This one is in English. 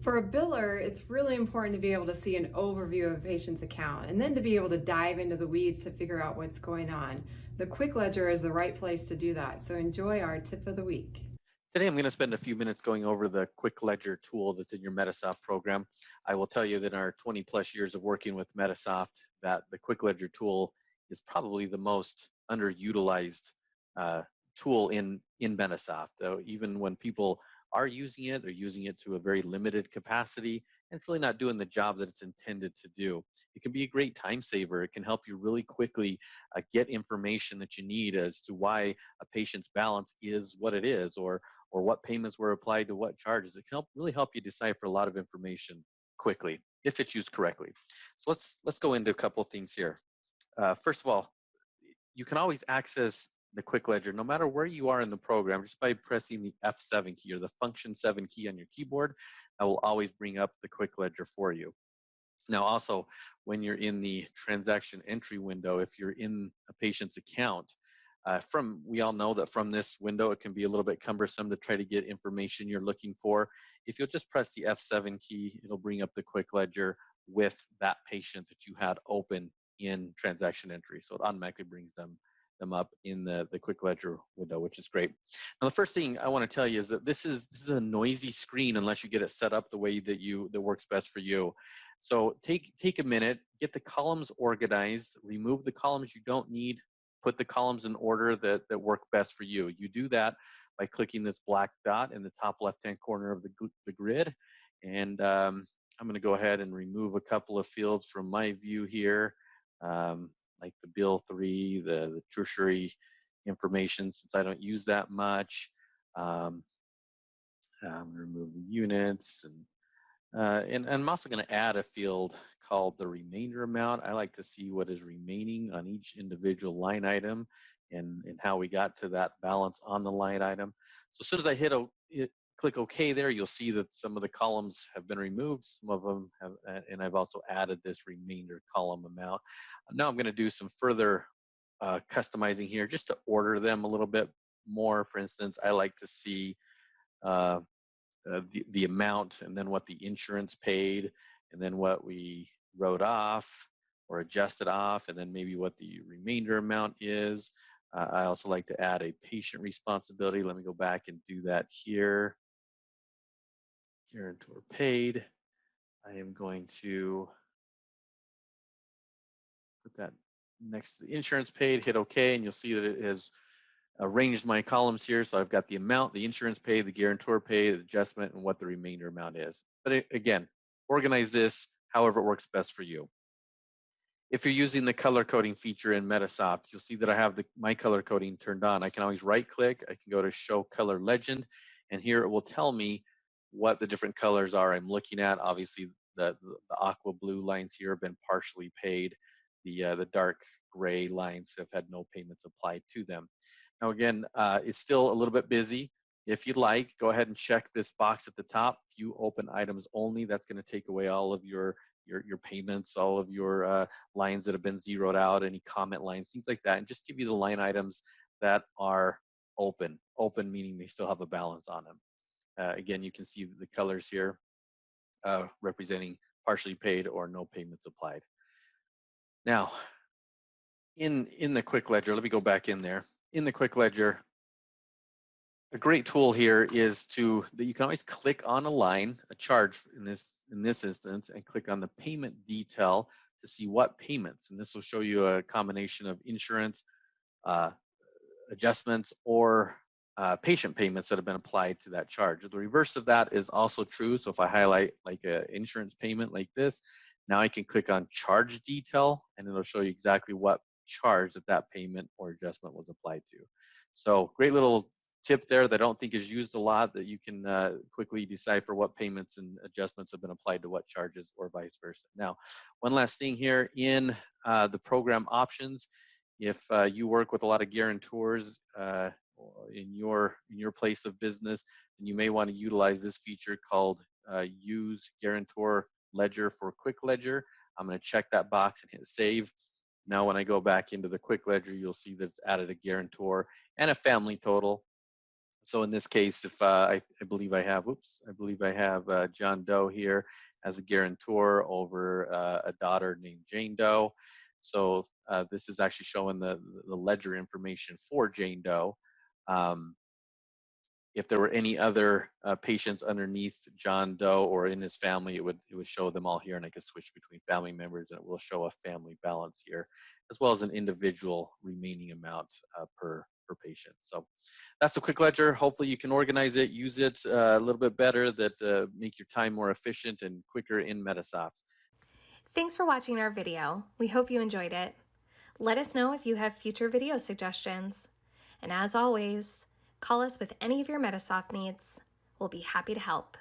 For a biller, it's really important to be able to see an overview of a patient's account and then to be able to dive into the weeds to figure out what's going on. The Quick Ledger is the right place to do that. So enjoy our tip of the week. Today, I'm going to spend a few minutes going over the Quick Ledger tool that's in your Medisoft program. I will tell you that in our 20 plus years of working with Medisoft, that the Quick Ledger tool is probably the most underutilized uh, tool in Medisoft. Even when people are using it, they're using it to a very limited capacity, and it's really not doing the job that it's intended to do. It can be a great time saver. It can help you really quickly get information that you need as to why a patient's balance is what it is, or what payments were applied to what charges. It can really help you decipher a lot of information quickly if it's used correctly. So let's go into a couple of things here. First of all, you can always access the Quick Ledger no matter where you are in the program just by pressing the F7 key or the function 7 key on your keyboard. That will always bring up the Quick Ledger for you. Now also, when you're in the transaction entry window, if you're in a patient's account, we all know that from this window, it can be a little bit cumbersome to try to get information you're looking for. If you'll just press the F7 key, it'll bring up the Quick Ledger with that patient that you had open in transaction entry. So it automatically brings them up in the Quick Ledger window, which is great. Now, the first thing I want to tell you is that this is a noisy screen unless you get it set up the way that works best for you. So take a minute, get the columns organized, remove the columns you don't need, put the columns in order that work best for you. You do that by clicking this black dot in the top left-hand corner of the grid. And I'm going to go ahead and remove a couple of fields from my view here, like the bill 3, the tertiary information, since I don't use that much. I'm going to remove the units, and I'm also going to add a field called the remainder amount. I like to see what is remaining on each individual line item and how we got to that balance on the line item. So as soon as I click OK there, you'll see that some of the columns have been removed, some of them have, and I've also added this remainder column amount. Now I'm going to do some further customizing here just to order them a little bit more. For instance, I like to see uh, the amount and then what the insurance paid and then what we wrote off or adjusted off and then maybe what the remainder amount is. I also like to add a patient responsibility. Let me go back and do that here. Guarantor paid. I am going to put that next to the insurance paid, hit OK, and you'll see that it has arranged my columns here. So I've got the amount, the insurance paid, the guarantor paid, the adjustment, and what the remainder amount is. But again, organize this however it works best for you. If you're using the color coding feature in Medisoft, you'll see that I have my color coding turned on. I can always right click, I can go to show color legend, and here it will tell me what the different colors are I'm looking at. Obviously, the aqua blue lines here have been partially paid. The dark gray lines have had no payments applied to them. Now again, it's still a little bit busy. If you'd like, go ahead and check this box at the top, view open items only. That's going to take away all of your payments, all of your lines that have been zeroed out, any comment lines, things like that, and just give you the line items that are open. Open meaning they still have a balance on them. Again, you can see the colors here representing partially paid or no payments applied. Now, in the Quick Ledger, let me go back in there. In the Quick Ledger, a great tool here is that you can always click on a line, a charge in this instance, and click on the payment detail to see what payments. And this will show you a combination of insurance, adjustments, or patient payments that have been applied to that charge. The reverse of that is also true. So if I highlight like an insurance payment like this, now I can click on charge detail, and it'll show you exactly what charge that payment or adjustment was applied to. So great little tip there that I don't think is used a lot, that you can quickly decipher what payments and adjustments have been applied to what charges or vice versa. Now, one last thing here in the program options, if you work with a lot of guarantors in your place of business, then you may want to utilize this feature called use guarantor ledger for Quick Ledger. I'm going to check that box and hit save. Now when I go back into the Quick Ledger, you'll see that it's added a guarantor and a family total. So in this case, if I believe I have, I believe I have John Doe here as a guarantor over a daughter named Jane Doe. So this is actually showing the ledger information for Jane Doe. Um, if there were any other patients underneath John Doe or in his family, it would show them all here, and I could switch between family members, and it will show a family balance here, as well as an individual remaining amount per patient. So that's a quick ledger. Hopefully you can organize it, use it a little bit better, that make your time more efficient and quicker in Medisoft. Thanks for watching our video. We hope you enjoyed it. Let us know if you have future video suggestions. And as always, call us with any of your Medisoft needs. We'll be happy to help.